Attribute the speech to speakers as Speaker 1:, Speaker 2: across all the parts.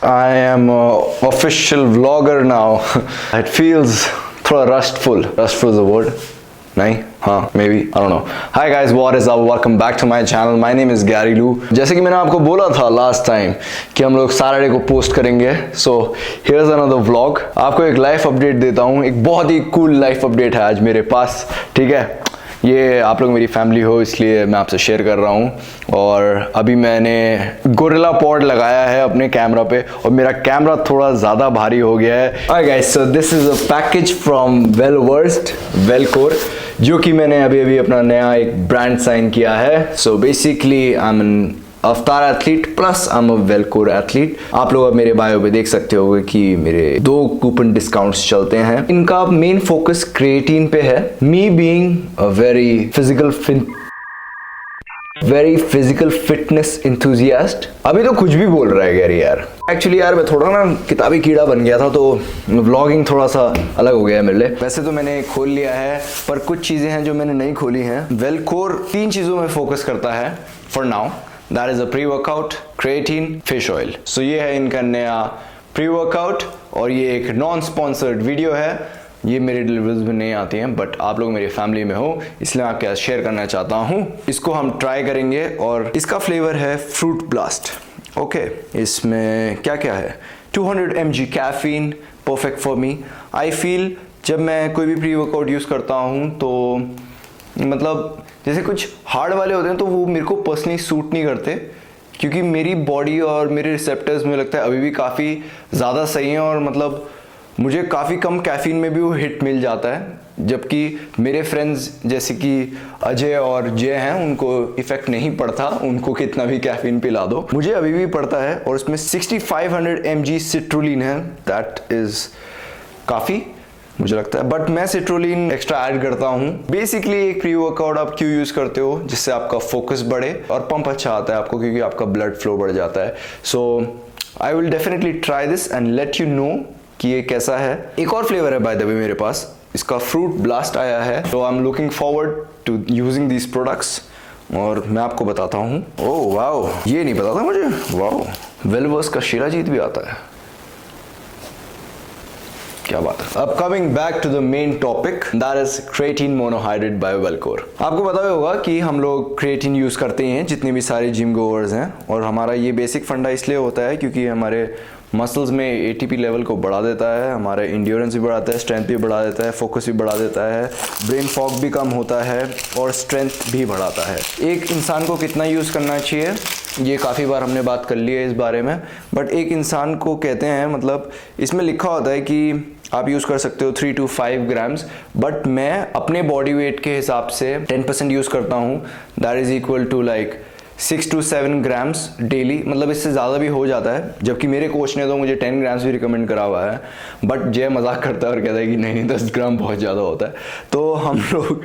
Speaker 1: I am a official vlogger now. It feels थोड़ा rustful. Rustful is a word? नहीं? हाँ, maybe. I don't know. Hi guys, what is up? Welcome back to my channel. My name is Gary Lou. जैसे कि मैंने आपको बोला था last time कि हम लोग Saturday को पोस्ट करेंगे. So here's another vlog. आपको एक लाइफ अपडेट देता हूँ. एक बहुत ही cool लाइफ अपडेट है आज मेरे पास. ठीक है? ये आप लोग मेरी फैमिली हो इसलिए मैं आपसे शेयर कर रहा हूँ. और अभी मैंने गोरिल्ला पॉड लगाया है अपने कैमरा पे और मेरा कैमरा थोड़ा ज़्यादा भारी हो गया है. Alright guys, so this is a package from Wellversed Velcore, जो कि मैंने अभी अपना नया एक ब्रांड साइन किया है. So basically I am an Avatar athlete plus I am a Wellcore athlete. आप लोग अब मेरे बायो पे देख सकते होंगे कि मेरे 2 कूपन डिस्काउंट्स चलते हैं. इनका मेन फोकस क्रिएटिन पे है. Me being a very physical fitness enthusiast. अभी तो कुछ भी बोल रहा है गैरी यार. एक्चुअली यार मैं थोड़ा ना किताबी कीड़ा बन गया था तो व्लॉगिंग थोड़ा सा अलग हो गया है मेरे लिए. वैसे तो मैंने खोल लिया है पर कुछ चीज़ें हैं जो मैंने नहीं खोली हैं. वेलकोर 3 चीज़ों में फोकस करता है for now. That is a pre workout, creatine, fish oil. So ये है इनका नया प्री वर्कआउट और ये एक नॉन स्पॉन्सर्ड वीडियो है. ये मेरी डिलीवरीज में नहीं आती हैं बट आप लोग मेरी फैमिली में हो इसलिए मैं आपके साथ शेयर करना चाहता हूँ. इसको हम ट्राई करेंगे और इसका फ्लेवर है फ्रूट ब्लास्ट. ओके, इसमें क्या क्या है? 200 mg caffeine, perfect for me. I feel जब मैं कोई भी प्री वर्कआउट यूज़ करता हूँ तो मतलब जैसे कुछ हार्ड वाले होते हैं तो वो मेरे को पर्सनली सूट नहीं करते क्योंकि मेरी बॉडी और मेरे रिसेप्टर्स में लगता है अभी भी काफ़ी ज़्यादा सही हैं और मतलब मुझे काफ़ी कम कैफीन में भी वो हिट मिल जाता है. जबकि मेरे फ्रेंड्स जैसे कि अजय और जय हैं उनको इफेक्ट नहीं पड़ता, उनको कितना भी कैफीन पिला दो. मुझे अभी भी पड़ता है और इसमें 6500 mg सिट्रुलिन है. दैट इज़ काफ़ी मुझे लगता है बट मैं सिट्रुलिन एक्स्ट्रा ऐड करता हूँ. बेसिकली एक प्री वर्कआउट आप क्यों यूज़ करते हो? जिससे आपका फोकस बढ़े और पंप अच्छा आता है आपको क्योंकि आपका ब्लड फ्लो बढ़ जाता है. So I will definitely try this and let you know कि ये कैसा है. एक और फ्लेवर है बाय द वे मेरे पास, इसका फ्रूट ब्लास्ट आया है. तो I am looking forward to using these products और मैं आपको बताता हूँ. ओह वाओ, ये नहीं पता था मुझे. वाओ, वेलवर्स का शिलाजीत भी आता है. क्या बात है. अब coming back to the main topic that is creatine monohydrate by Wellcore. आपको पता ही होगा कि हम लोग क्रिएटिन यूज करते हैं जितने भी सारे जिम गोवर्स हैं और हमारा ये बेसिक फंडा इसलिए होता है क्योंकि हमारे मसल्स में एटीपी लेवल को बढ़ा देता है, हमारा इंड्योरेंस भी बढ़ाता है, स्ट्रेंथ भी बढ़ा देता है, फोकस भी बढ़ा देता है, ब्रेन फॉग भी कम होता है और स्ट्रेंथ भी बढ़ाता है. एक इंसान को कितना यूज़ करना चाहिए ये काफ़ी बार हमने बात कर ली है इस बारे में बट एक इंसान को कहते हैं मतलब इसमें लिखा होता है कि आप यूज़ कर सकते हो 3 to 5 ग्राम्स बट मैं अपने बॉडी वेट के हिसाब से 10% यूज़ करता हूँ. That is equal to like 6 to 7 grams daily. मतलब इससे ज़्यादा भी हो जाता है जबकि मेरे कोच ने तो मुझे 10 ग्राम्स भी रिकमेंड करा हुआ है बट जय मजाक करता है और कहता है कि नहीं 10 ग्राम बहुत ज़्यादा होता है. तो हम लोग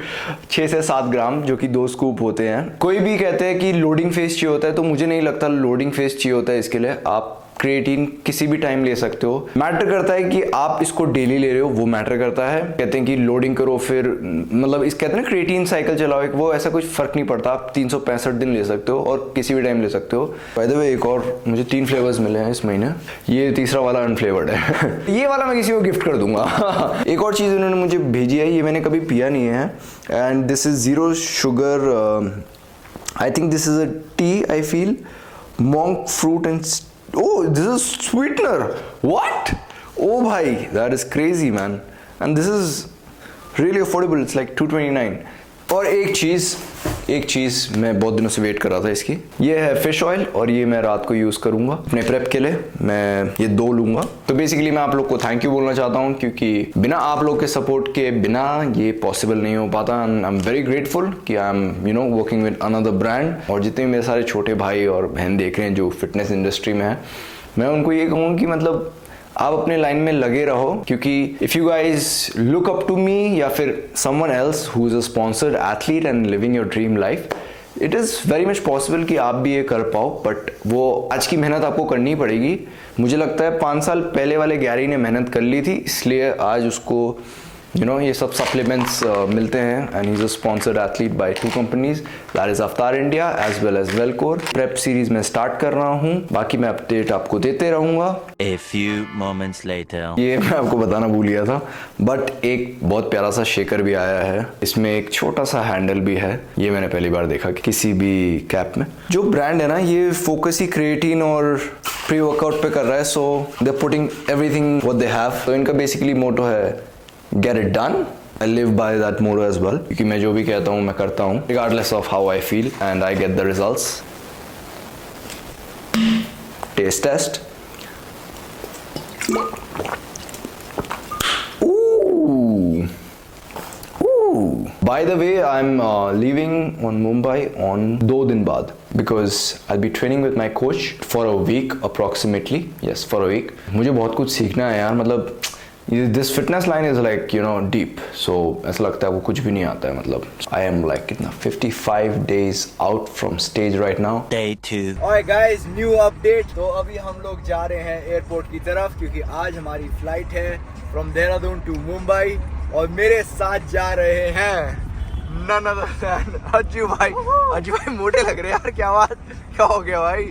Speaker 1: 6 से 7 ग्राम जो कि 2 स्कूप होते हैं. कोई भी कहते हैं कि लोडिंग फेस चाहिए होता है तो मुझे नहीं लगता लोडिंग फेस चाहिए होता है. इसके लिए आप क्रिएटिन किसी भी टाइम ले सकते हो. मैटर करता है कि आप इसको डेली ले रहे हो, वो मैटर करता है. कहते हैं कि लोडिंग करो फिर मतलब इस कहते हैं ना क्रिएटिन साइकिल चलाओ एक, वो ऐसा कुछ फर्क नहीं पड़ता. आप 365 दिन ले सकते हो और किसी भी टाइम ले सकते हो. बाय द वे एक और मुझे 3 फ्लेवर्स मिले हैं इस महीने. ये तीसरा वाला अनफ्लेवर्ड है. ये वाला मैं किसी को गिफ्ट कर दूंगा. एक और चीज़ उन्होंने मुझे भेजी है, ये मैंने कभी पिया नहीं है and this is 0 sugar. I think this is a T. I feel monk fruit and oh, this is sweetener. What? Oh bhai, that is crazy man. And this is really affordable. It's like 229. और एक चीज़ मैं बहुत दिनों से wait कर रहा था इसकी. ये है फिश ऑयल और ये मैं रात को यूज़ करूँगा अपने प्रेप के लिए. मैं ये 2 लूँगा. तो बेसिकली मैं आप लोग को थैंक यू बोलना चाहता हूँ क्योंकि बिना आप लोग के सपोर्ट के बिना ये पॉसिबल नहीं हो पाता. आई एम वेरी ग्रेटफुल कि I am working with another brand. और जितने मेरे सारे छोटे भाई और बहन देख रहे हैं जो फिटनेस इंडस्ट्री में है, मैं उनको ये कहूँ कि मतलब आप अपने लाइन में लगे रहो क्योंकि if you guys look up to me या फिर someone else who is a sponsored athlete and living your dream life, it is very much possible कि आप भी ये कर पाओ. बट वो आज की मेहनत आपको करनी पड़ेगी. मुझे लगता है 5 साल पहले वाले गैरी ने मेहनत कर ली थी इसलिए आज उसको यू नो ये सब सप्लीमेंट्स मिलते हैं and he is a sponsored athlete by 2 companies, that is Avatar India as well as Wellcore. Prep series में स्टार्ट कर रहा हूँ, बाकी मैं अपडेट आपको देते रहूंगा।
Speaker 2: A few moments later.
Speaker 1: ये मैं आपको बताना भूल गया था, बट एक बहुत प्यारा सा शेकर भी आया है, इसमें एक छोटा सा हैंडल भी है। ये मैंने पहली बार देखा कि किसी भी कैप में। जो ब्रांड है ना ये फोकस ही क्रिएटिन और प्री वर्कआउट पे कर रहा है, so they are putting everything what they have. तो इनका बेसिकली मोटो है get it done. I live by that motto as well, क्योंकि मैं जो भी कहता हूँ मैं करता हूँ regardless of how I feel and I get the results. Taste test. Ooh. Ooh. By the way, I'm leaving on Mumbai on 2 दिन बाद because I'll be training with my coach for a week approximately. Yes, for a week. मुझे बहुत कुछ सीखना है यार, मतलब this fitness line is like you know deep, so ऐसा लगता है वो कुछ भी नहीं आता है। मतलब आई एम लाइक कितना 55 days out from stage right now.
Speaker 2: Day 2.
Speaker 3: Alright guys, new update. तो अभी हम लोग जा रहे हैं एयरपोर्ट की तरफ, क्योंकि आज हमारी फ्लाइट है फ्रॉम देहरादून टू मुंबई, और मेरे साथ जा रहे हैं none other than अज्जू भाई। अज्जू भाई मोटे लग रहे हैं यार, क्या बात, क्या हो गया भाई?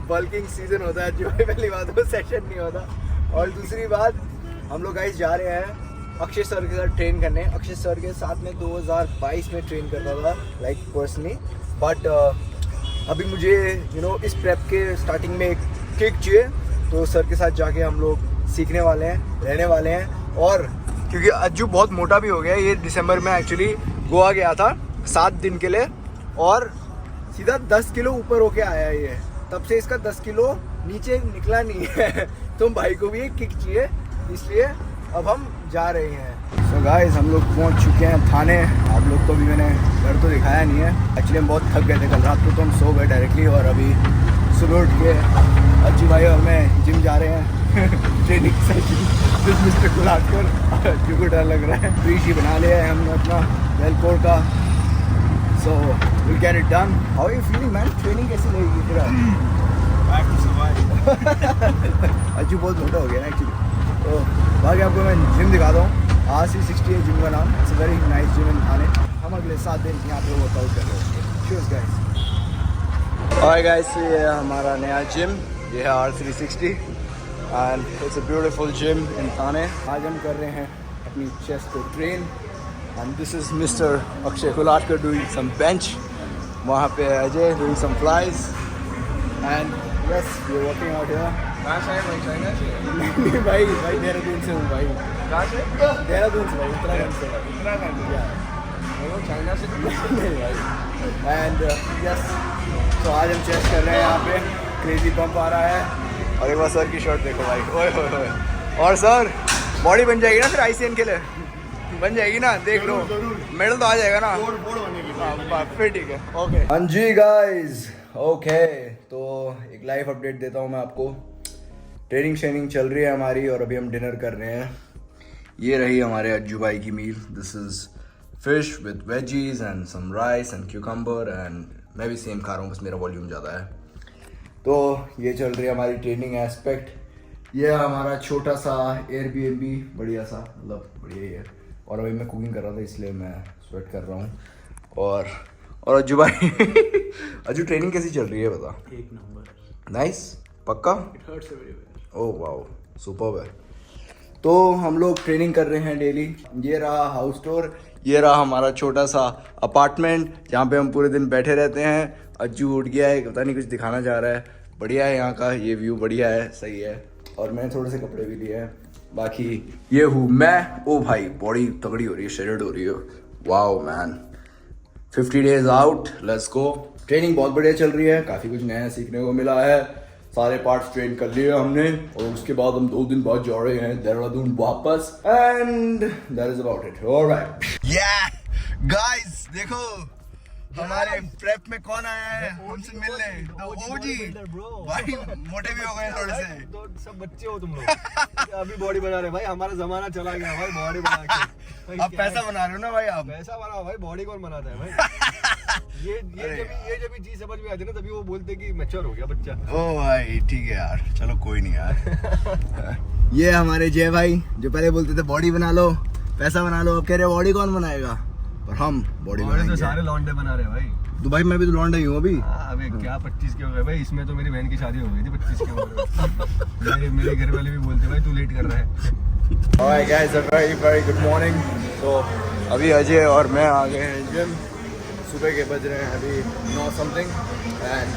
Speaker 3: बल्किंग सीजन होता है अज्जू भाई, पहली बात वो सेशन नहीं होता, और दूसरी बात हम लोग गाइस जा रहे हैं अक्षय सर के साथ ट्रेन करने। अक्षय सर के साथ में 2022 में ट्रेन करता था लाइक पर्सनली, बट अभी मुझे यू नो इस प्रेप के स्टार्टिंग में एक किक चाहिए, तो सर के साथ जाके हम लोग सीखने वाले हैं, रहने वाले हैं। और क्योंकि अज्जू बहुत मोटा भी हो गया, ये दिसंबर में एक्चुअली गोवा गया था 7 दिन के लिए, और सीधा 10 किलो ऊपर होके आया है ये, तब से इसका 10 किलो नीचे निकला नहीं है। तो भाई को भी एक किक चाहिए, इसलिए अब हम जा रहे हैं। सो गाइस हम लोग पहुंच चुके हैं थाने। आप लोग को भी मैंने घर तो दिखाया नहीं है, एक्चुअली हम बहुत थक गए थे कल रात को, तो हम सो गए डायरेक्टली, और अभी सुबह उठ के अज्जू भाई और मैं जिम जा रहे हैं ट्रेनिंग सेशन। मिस्टर कुलाटकर अज्जू को डर लग रहा है, फ्रीज ही बना लिया है हमने अपना वेलकोर का। So will get it done. How are you feeling man? Training कैसी लगेगी तेरा? अज्जू बहुत मोटा हो गया ना एक्चुअली, तो बाकी आपको मैं जिम दिखाता हूँ। RC60 है जिम का नाम, it's a very nice gym in Thane. हम अगले 7 दिन यहाँ पे वर्कआउट कर रहे हैं। Cheers guys. ऑलराइट गाइस, ये है हमारा नया जिम, ये है R360 and it's a beautiful gym in Thane. आज हम कर रहे हैं अपनी चेस्ट को train, and this is mister Akshay Kulatkar doing some bench, वहाँ पे Ajay doing some flies, and yes we are working out here. कहाँ से भाई? चाइना से? भाई देहरादून से हूँ भाई। कहाँ से? देहरादून से भाई, उत्तराखंड से। उत्तराखंड या चाइना से नहीं भाई। एंड यस, तो आज हम चेस्ट कर रहे हैं यहाँ पे, क्रेजी पंप आ रहा है, और एक बार सर की शर्ट देखो भाई, ओए होए होए। और सर बॉडी बन जाएगी ना फिर ICN के लिए? बन जाएगी ना, देख लो मेडल तो आ जाएगा ना, फिर ठीक है, ओके। हाँ जी गाइज, ओके, तो एक लाइव अपडेट देता हूँ मैं आपको। ट्रेनिंग शेनिंग चल रही है हमारी, और अभी हम डिनर कर रहे हैं। ये रही हमारे अज्जू भाई की meal. This is fish with veggies and some rice and cucumber, and मैं भी सेम खा रहा हूँ, बस मेरा वॉल्यूम ज़्यादा है। तो ये चल रही है हमारी ट्रेनिंग एस्पेक्ट। ये हमारा छोटा सा Airbnb, बढ़िया सा, मतलब बढ़िया ही है। और अभी मैं कुकिंग कर रहा था इसलिए मैं स्वेट कर रहा हूँ। और अज्जू भाई अज्जू ट्रेनिंग कैसी चल रही है बता? एक नंबर। नाइस, पक्का? It hurts everywhere. Oh wow, superb है। तो हम लोग ट्रेनिंग कर रहे हैं डेली। ये रहा हाउस टूर, ये रहा हमारा छोटा सा अपार्टमेंट जहाँ पे हम पूरे दिन बैठे रहते हैं। अज्जू उठ गया है, पता नहीं कुछ दिखाना चाह रहा है। बढ़िया है यहाँ का, ये व्यू बढ़िया है, सही है। और मैंने थोड़े से कपड़े भी लिए हैं। बाकी ये हूँ मैं। ओ भाई बॉडी तगड़ी हो रही है, शेडेड हो रही है। Wow man, 50 days out, let's go. Training बहुत बढ़िया चल रही है, काफ़ी कुछ नया सीखने को मिला है। सारे पार्ट्स ट्रेन कर लिए हमने, और उसके बाद हम 2 दिन बाद जा रहे हैं देहरादून वापस, and that is about it. Alright, या गाइस देखो हमारे प्रेप में कौन आया है हमसे मिलने? तो ओजी भाई मोटे भी हो गए थोड़े से।
Speaker 4: तो सब बच्चे हो तुम लोग। अभी बॉडी बना रहे भाई, हमारा जमाना चला गया भाई बॉडी बना के। भाई
Speaker 3: अब
Speaker 4: क्या
Speaker 3: पैसा
Speaker 4: है?
Speaker 3: बना रहे हो ना भाई आप?
Speaker 4: पैसा बनाओ भाई, बॉडी कौन बनाता है भाई? ये जब चीज समझ में आती है ना, तभी वो बोलते कि मैच्योर हो गया बच्चा।
Speaker 3: ओ भाई ठीक है यार, चलो कोई नहीं यार। ये हमारे जय भाई जो पहले बोलते थे बॉडी बना लो पैसा बना लो, अब कह रहे बॉडी कौन बनाएगा, पर हम बॉडी
Speaker 4: तो
Speaker 3: बनाएंगे।
Speaker 4: सारे लौंडे बना रहे हैं भाई।
Speaker 3: तो भाई मैं भी तो लौंडा ही हूँ अभी।
Speaker 4: हाँ, अबे क्या 25 के हो गए भाई? इसमें तो मेरी बहन की शादी हो गई थी 25 के उम्र में। मेरे घर वाले भी बोलते भाई तू लेट कर रहा है।
Speaker 3: Alright guys, a very very good morning. तो अभी अजय और मैं आ गए हैं जिम। सुबह के बज रहे हैं अभी 9 something and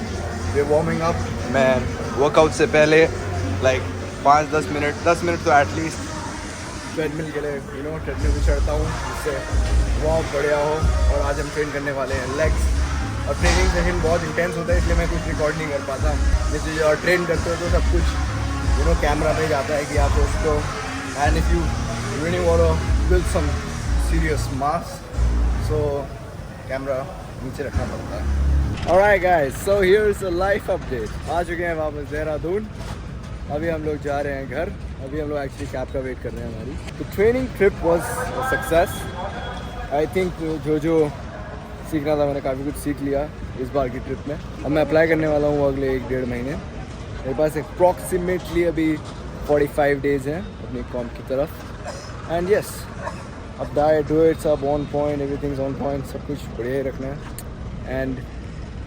Speaker 3: we're warming up. मैं वर्कआउट से पहले like 5-10 मिनट 10 मिनट तो एटलीस्ट ट्रेडमिल के लिए ट्रेडमिल पे चढ़ता हूँ जिससे वॉक बढ़िया हो। और आज हम ट्रेन करने वाले हैं लेग्स, और ट्रेनिंग सेशन बहुत इंटेंस होता है इसलिए मैं कुछ रिकॉर्ड नहीं कर पाता। जैसे जो ट्रेन करते हो तो सब कुछ कैमरा पे जाता है कि आप उसको, and if you really want to build some serious mass, so camera नीचे रखना पड़ता है। Alright guys, so here's a life update. आ चुके हैं वापस देहरादून। अभी हम लोग जा रहे हैं घर। अभी हम लोग एक्चुअली कैब का वेट कर रहे हैं हमारी। तो training trip was a success. I think जो सीखना था मैंने काफ़ी कुछ सीख लिया इस बार की ट्रिप में। अब मैं अप्लाई करने वाला हूँ अगले 1-1.5 महीने। मेरे पास अप्रॉक्सीमेटली अभी 45 डेज हैं अपनी कॉम की तरफ। एंड यस, अब डाइट डू इट सब on point, everything on point, सब कुछ बढ़िया ही रखना है। एंड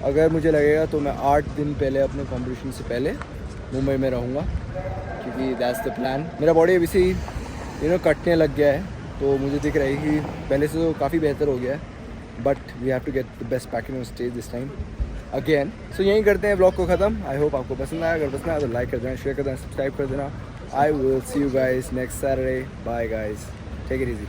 Speaker 3: अगर मुझे लगेगा तो मैं 8 दिन पहले अपने कॉम्पिटिशन से पहले मुंबई में रहूँगा, क्योंकि दैट्स द प्लान। मेरा बॉडी अभी से ही कटने लग गया है, तो मुझे दिख रहा है कि पहले से तो काफ़ी बेहतर हो गया है, but we have to get the best package on stage this time again. So यहीं करते हैं ब्लॉग को ख़त्म। आई होप आपको पसंद आया। अगर पसंद आया तो लाइक कर देना, शेयर कर देना, सब्सक्राइब कर देना। I will see you guys next Saturday. Bye guys, take it easy.